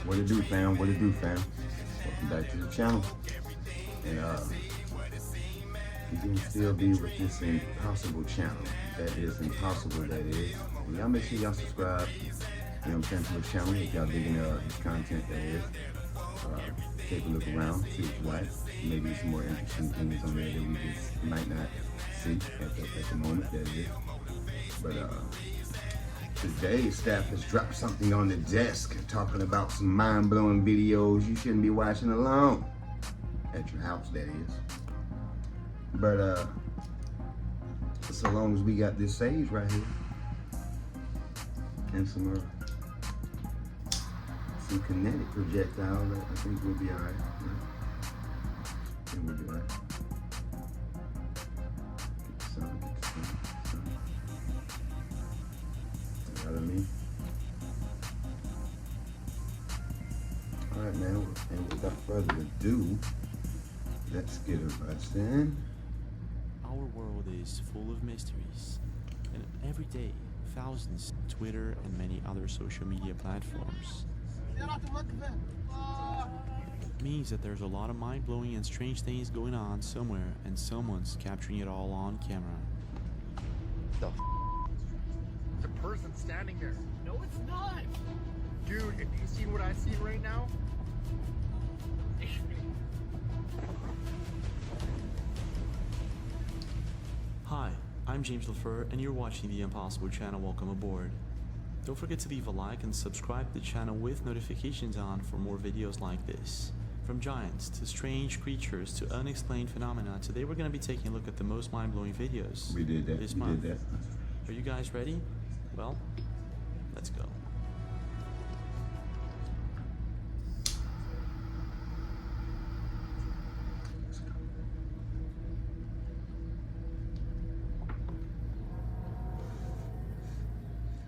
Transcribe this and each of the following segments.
What it do, fam? What it do, fam? Welcome back to the channel. And you can still be with this impossible channel. That is impossible, that is. And y'all make sure y'all subscribe, you know what I'm saying, to the channel if y'all digging this content, that is. Take a look around, see what's right. Maybe some more interesting things on there that we just might not see at the moment, that is. But today, staff has dropped something on the desk talking about some mind-blowing videos you shouldn't be watching alone. At your house, that is. But so long as we got this sage right here and some kinetic projectiles, I think we'll be all right. I think we'll be all right. Get some. You know what I mean? All right, man. And without further ado, let's get a bustin'. Our world is full of mysteries, and every day, thousands Twitter and many other social media platforms means that there's a lot of mind-blowing and strange things going on somewhere, and someone's capturing it all on camera. The There's a person standing there. No, it's not. Dude, if you see what I see right now, Hi, I'm James LaFleur, and you're watching the Impossible Channel. Welcome aboard. Don't forget to leave a like and subscribe to the channel with notifications on for more videos like this. From giants to strange creatures to unexplained phenomena, today we're going to be taking a look at the most mind-blowing videos We did that. this We month. did that. Are you guys ready? Well, let's go.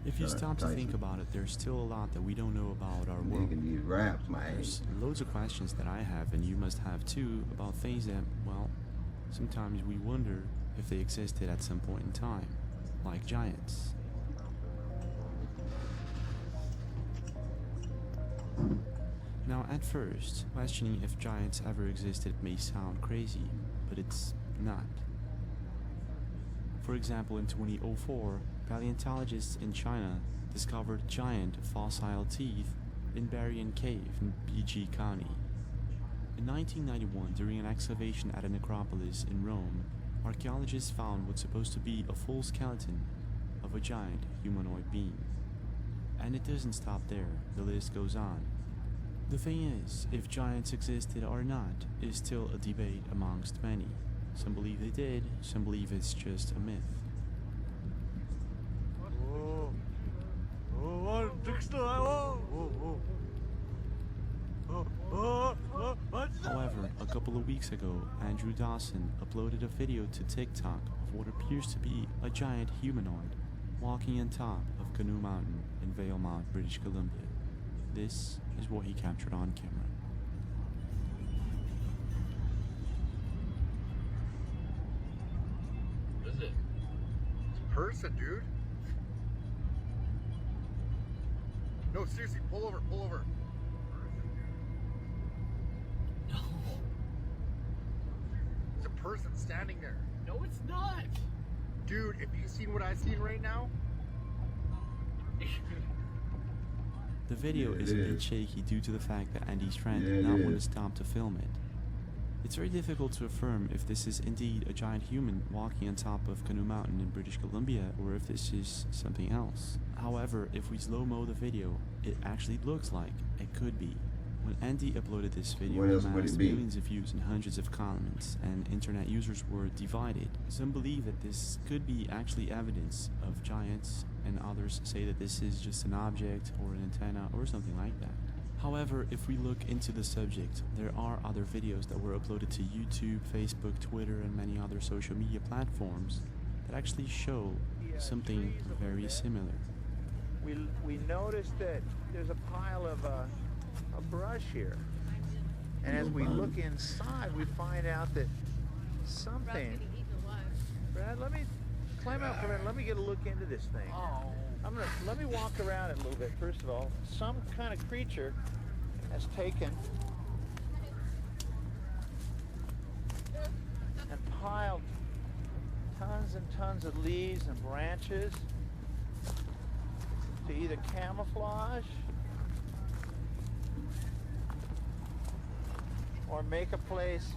If you stop to think about it, there's still a lot that we don't know about our world. Making these raps, man. There's loads of questions that I have, and you must have too, about things that, well, sometimes we wonder if they existed at some point in time, like giants. Now, at first, questioning if giants ever existed may sound crazy, but it's not. For example, in 2004, paleontologists in China discovered giant fossil teeth in Berrien Cave in PG County. In 1991, during an excavation at a necropolis in Rome, archaeologists found what's supposed to be a full skeleton of a giant humanoid being. And it doesn't stop there, the list goes on. The thing is, if giants existed or not is still a debate amongst many. Some believe they did, some believe it's just a myth. However, a couple of weeks ago, Andrew Dawson uploaded a video to TikTok of what appears to be a giant humanoid walking on top of Canoe Mountain in Valemount, British Columbia. This is what he captured on camera. What is it? it's a person, dude. No, seriously, pull over, pull over. No. There's a person standing there. No, it's not. Dude, if you seen what I seen right now, The video Yeah, is it a bit is. shaky due to the fact that Andy's friend Yeah, did it not want to is. stop to film it. It's very difficult to affirm if this is indeed a giant human walking on top of Canoe Mountain in British Columbia or if this is something else. However, if we slow-mo the video, it actually looks like it could be. When Andy uploaded this video, What it else would amassed it be? millions of views and hundreds of comments, and internet users were divided. Some believe that this could be actually evidence of giants, and others say that this is just an object or an antenna or something like that. However, if we look into the subject, there are other videos that were uploaded to YouTube, Facebook, Twitter, and many other social media platforms that actually show something very similar. We noticed that there's a pile of a brush here, and as we look inside, we find out that something. Brad, let me climb out for a minute. Let me get a look into this thing. Oh. Let me walk around it a little bit. First of all, some kind of creature has taken and piled tons and tons of leaves and branches to either camouflage or make a place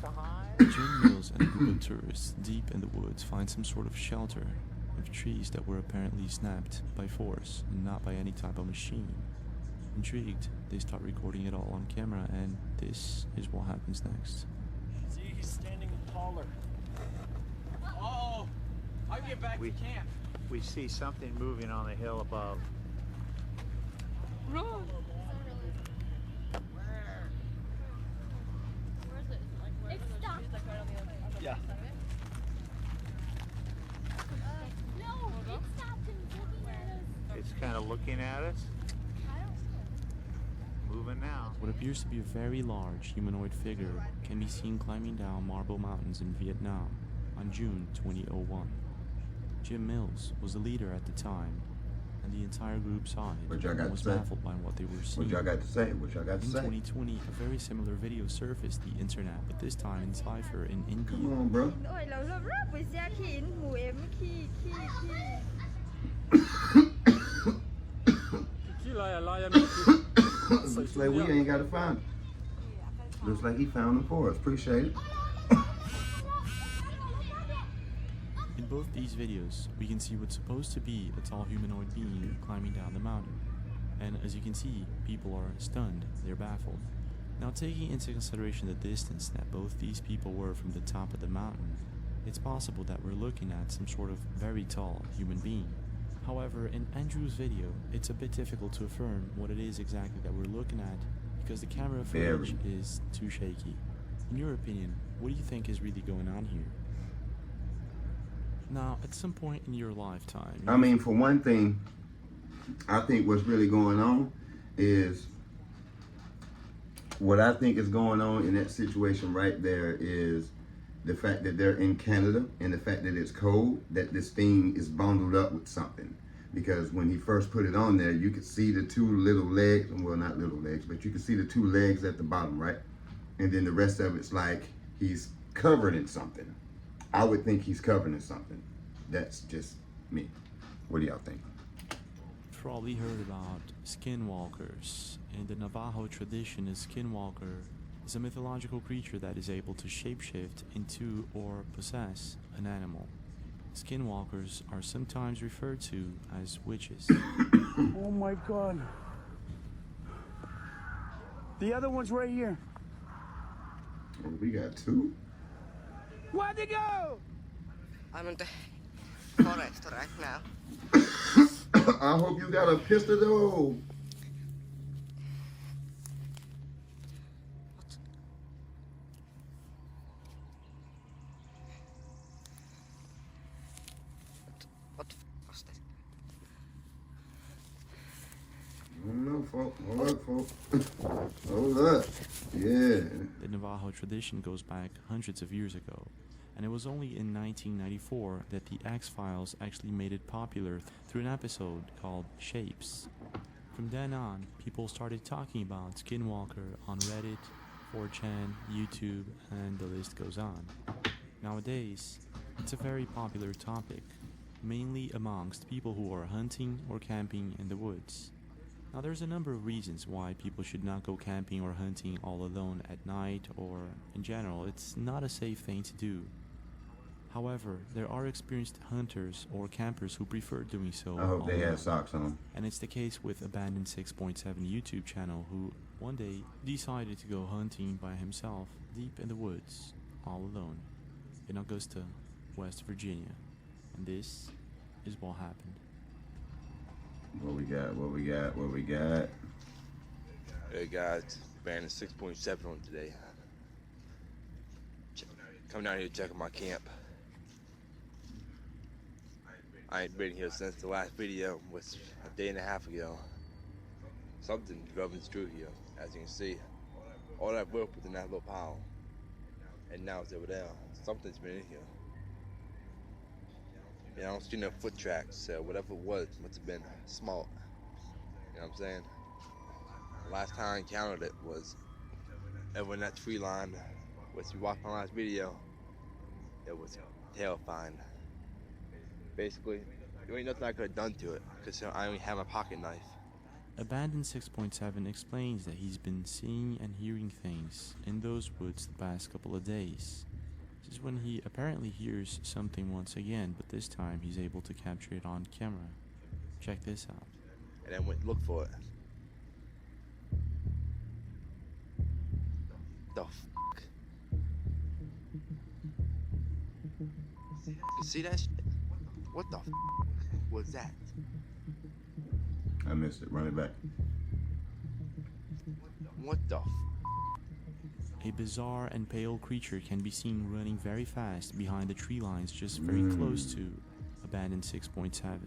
to hide. Jim Mills and a group of tourists deep in the woods find some sort of shelter with trees that were apparently snapped by force and not by any type of machine. Intrigued, they start recording it all on camera, and this is what happens next. See, he's standing taller. Oh, I'll get back We- to camp. We see something moving on the hill above. Run! It stopped. Yeah. No, it stopped and was looking at us. It's kind of looking at us, moving now. What appears to be a very large humanoid figure can be seen climbing down Marble Mountains in Vietnam on June 2001. Jim Mills was the leader at the time, and the entire group saw it What y'all got and to was say? baffled by what they were What seeing. y'all got to say? What y'all got to In say? 2020, a very similar video surfaced the internet, but this time in cipher in Come India. on, bro. โอ้ยเรารับไปเสียขี้หมูเอ็มขี้ Looks like we ain't got to find him. Looks like he found him for us. Appreciate it. In both these videos, we can see what's supposed to be a tall humanoid being climbing down the mountain. And as you can see, people are stunned, they're baffled. Now, taking into consideration the distance that both these people were from the top of the mountain, it's possible that we're looking at some sort of very tall human being. However, in Andrew's video, it's a bit difficult to affirm what it is exactly that we're looking at because the camera footage is too shaky. In your opinion, what do you think is really going on here? Now, at some point in your lifetime, I mean, for one thing, I think what's really going on is what I think is going on in that situation right there is the fact that they're in Canada and the fact that it's cold, that this thing is bundled up with something. Because when he first put it on there, you could see the two little legs, well, not little legs, but you could see the two legs at the bottom, right? And then the rest of it's like he's covered in something. I would think he's covered in something. That's just me. What do y'all think? you've probably heard about skinwalkers. In the Navajo tradition, a skinwalker is a mythological creature that is able to shapeshift into or possess an animal. Skinwalkers are sometimes referred to as witches. Oh my god. The other one's right here. Oh, we got two? Where'd they go? I'm in the forest right now. I hope you got a pistol though. What the was that? I don't know, folks. Hold up, folks. Hold up. Yeah. The Navajo tradition goes back hundreds of years ago, and it was only in 1994 that the X-Files actually made it popular through an episode called Shapes. From then on, people started talking about Skinwalker on Reddit, 4chan, YouTube, and the list goes on. Nowadays, it's a very popular topic, mainly amongst people who are hunting or camping in the woods. Now, there's a number of reasons why people should not go camping or hunting all alone at night, or in general, it's not a safe thing to do. However, there are experienced hunters or campers who prefer doing so. I hope all they alone. had socks on. And it's the case with Abandoned 6.7 YouTube channel, who one day decided to go hunting by himself deep in the woods, all alone, in Augusta, West Virginia. And this is what happened. What we got? What we got? What we got? Hey guys, Abandoned 6.7 on today. Coming down here to check out my camp. I ain't been here since the last video was a day and a half ago. Something rubbing through here, as you can see. All that rope was in that little pile. And now it's over there. Something's been in here. Yeah, I don't see no foot tracks, so whatever it was must have been small. You know what I'm saying? The last time I encountered it was over in that tree line, which we watched my last video. It was terrifying. Basically, there ain't nothing I could have done to it, because I only have my pocket knife. Abandoned 6.7 explains that he's been seeing and hearing things in those woods the past couple of days. This is when he apparently hears something once again, but this time he's able to capture it on camera. Check this out. And then went to look for it. The fuck? You see that shit? What the fuck was that? I missed it. Run it back. What the fuck? A bizarre and pale creature can be seen running very fast behind the tree lines just very close to Abandoned 6.7.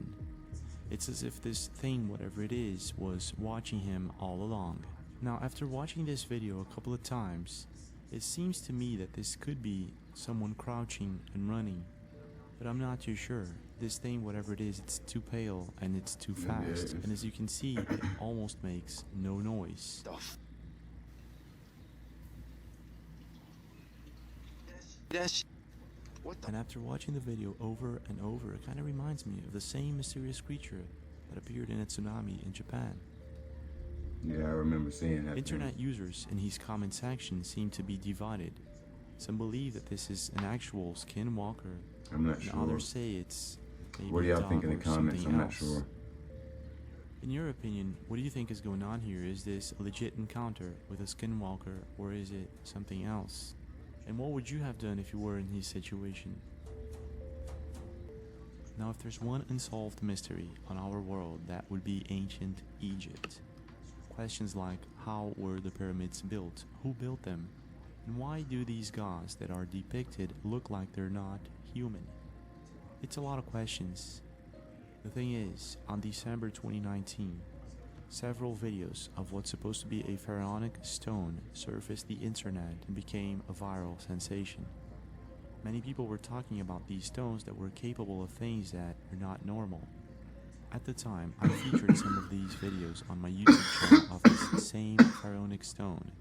It's as if this thing, whatever it is, was watching him all along. Now, after watching this video a couple of times, it seems to me that this could be someone crouching and running, but I'm not too sure. This thing, whatever it is, it's too pale and it's too fast, and as you can see, it almost makes no noise. And after watching the video over and over, it kind of reminds me of the same mysterious creature that appeared in a tsunami in Japan. Yeah, I remember seeing that. Internet users in his comment section seem to be divided. Some believe that this is an actual skinwalker, I'm not and sure. others say it's maybe What do a y'all dog think in the or comments? something I'm not else. sure. In your opinion, what do you think is going on here? Is this a legit encounter with a skinwalker, or is it something else? And what would you have done if you were in his situation? Now, if there's one unsolved mystery on our world, that would be ancient Egypt. Questions like, how were the pyramids built? Who built them? And why do these gods that are depicted look like they're not human? It's a lot of questions. The thing is, on December 2019, several videos of what's supposed to be a pharaonic stone surfaced the internet and became a viral sensation. Many people were talking about these stones that were capable of things that are not normal. At the time, I featured some of these videos on my YouTube channel of this same pharaonic stone.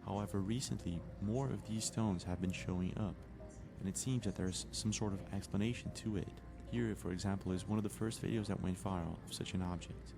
However, recently, more of these stones have been showing up, and it seems that there's some sort of explanation to it. Here, for example, is one of the first videos that went viral of such an object.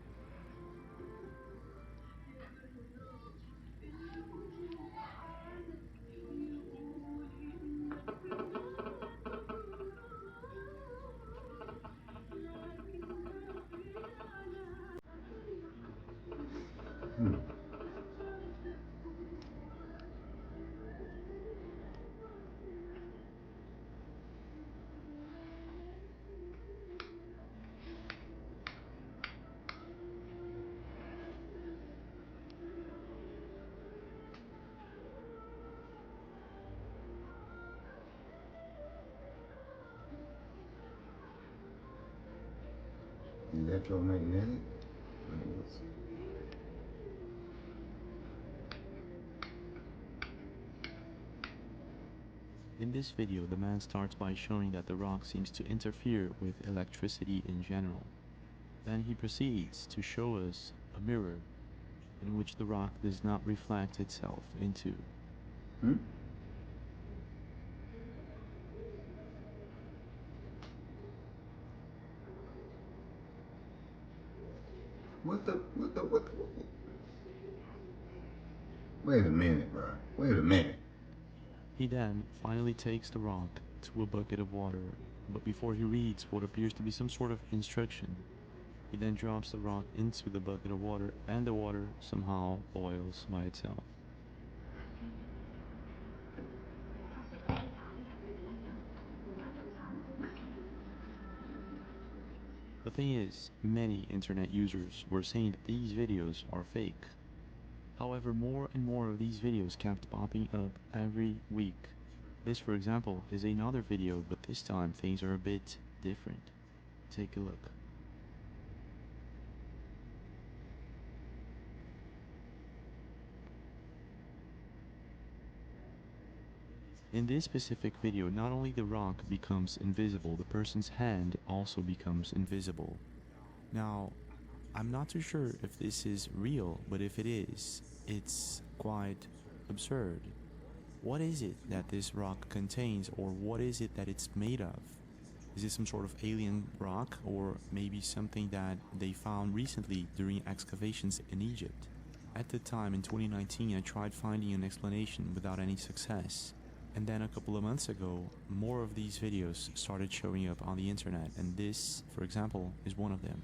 Electromagnetic? In this video, the man starts by showing that the rock seems to interfere with electricity in general. Then he proceeds to show us a mirror in which the rock does not reflect itself into. What the? Wait a minute, bro. Wait a minute. He then finally takes the rock to a bucket of water, but before he reads what appears to be some sort of instruction, he then drops the rock into the bucket of water, and the water somehow boils by itself. The thing is, many internet users were saying that these videos are fake. However, more and more of these videos kept popping up every week. This, for example, is another video, but this time things are a bit different. Take a look. In this specific video, not only the rock becomes invisible, the person's hand also becomes invisible. Now, I'm not too sure if this is real, but if it is, it's quite absurd. What is it that this rock contains, or what is it that it's made of? Is it some sort of alien rock, or maybe something that they found recently during excavations in Egypt? At the time, in 2019, I tried finding an explanation without any success. And then a couple of months ago, more of these videos started showing up on the internet, and this, for example, is one of them.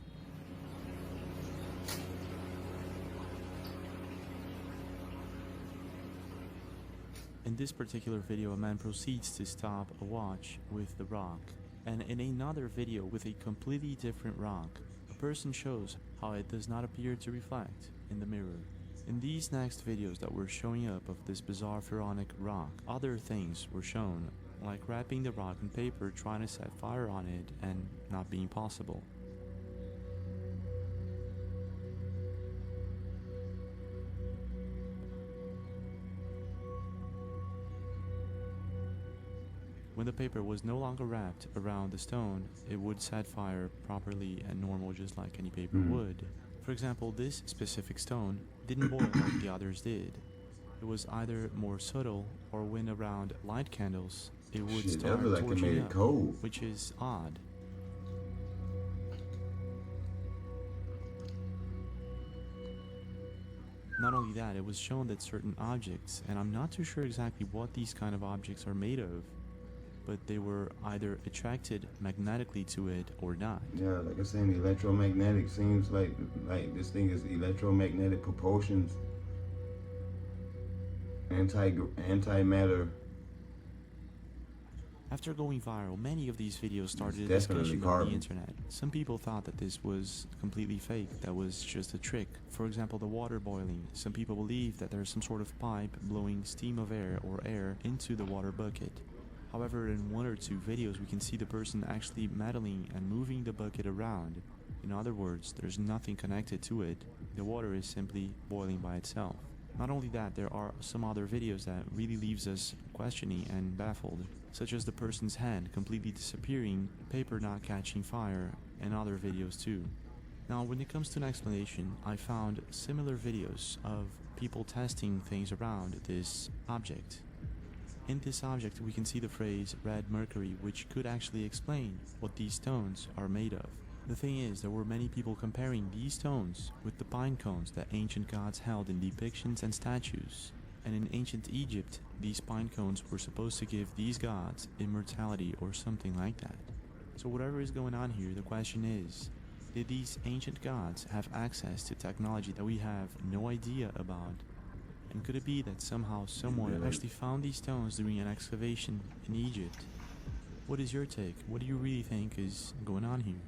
In this particular video, a man proceeds to stop a watch with the rock, and in another video with a completely different rock, a person shows how it does not appear to reflect in the mirror. In these next videos that were showing up of this bizarre pharaonic rock, other things were shown, like wrapping the rock in paper, trying to set fire on it, and not being possible. When the paper was no longer wrapped around the stone, it would set fire properly and normal, just like any paper would. For example, this specific stone didn't boil like the others did. It was either more subtle, or when around light candles, it would start torching up, cold. which is odd. Not only that, it was shown that certain objects, and I'm not too sure exactly what these kind of objects are made of, but they were either attracted magnetically to it or not. Yeah, like I'm saying, electromagnetic seems like this thing is electromagnetic propulsions, antimatter. After going viral, many of these videos started a discussion on the internet. Some people thought that this was completely fake, that was just a trick. For example, the water boiling. Some people believe that there's some sort of pipe blowing steam of air or air into the water bucket. However, in one or two videos, we can see the person actually meddling and moving the bucket around. In other words, there's nothing connected to it. The water is simply boiling by itself. Not only that, there are some other videos that really leaves us questioning and baffled, such as the person's hand completely disappearing, paper not catching fire, and other videos too. Now, when it comes to an explanation, I found similar videos of people testing things around this object. In this object, we can see the phrase red mercury, which could actually explain what these stones are made of. The thing is, there were many people comparing these stones with the pine cones that ancient gods held in depictions and statues. And in ancient Egypt, these pine cones were supposed to give these gods immortality or something like that. So whatever is going on here, the question is, did these ancient gods have access to technology that we have no idea about? And could it be that somehow someone actually found these stones during an excavation in Egypt? What is your take? What do you really think is going on here?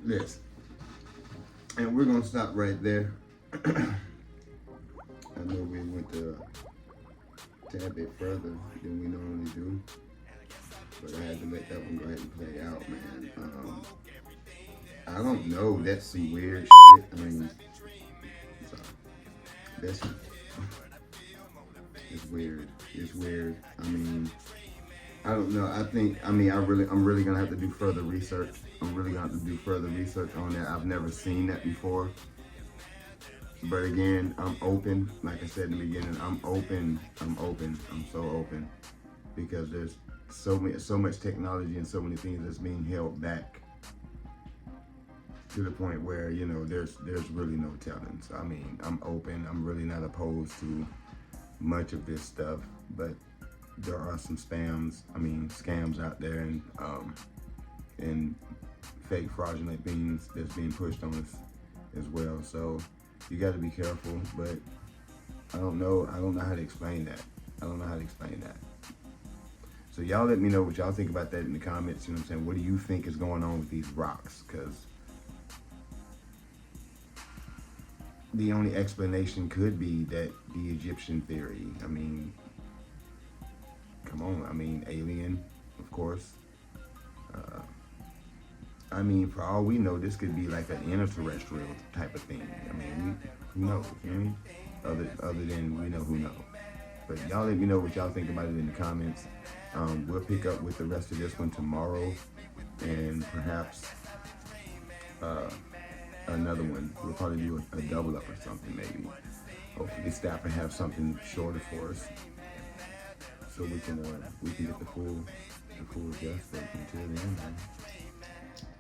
Yes. And we're going to stop right there. I know we went a tad bit further than we normally do, but I had to let that one go ahead and play out, man. I don't know. That's some weird shit. I mean, sorry. That's it's weird. It's weird. I mean, I don't know. I'm really gonna have to do further research. I'm really gonna have to do further research on that. I've never seen that before. But again, I'm open. Like I said in the beginning, I'm open. I'm so open because there's so much technology and so many things that's being held back, to the point where, you know, there's really no telling. So I mean, I'm open. I'm really not opposed to much of this stuff, but there are some scams out there, and fake fraudulent things that's being pushed on us as well. So you got to be careful. But I don't know how to explain that. So y'all let me know what y'all think about that in the comments. You know what I'm saying? What do you think is going on with these rocks? Because the only explanation could be that the Egyptian theory. I mean, come on. I mean, alien, of course. I mean, for all we know, this could be like an interterrestrial type of thing. I mean, who knows? You know what I mean? Other than we know who knows. But y'all let me know what y'all think about it in the comments. We'll pick up with the rest of this one tomorrow, and perhaps another one. We'll probably do a double up or something maybe. Hopefully staff will have something shorter for us, so we can get the full gist. But until then, man,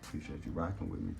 appreciate you rocking with me.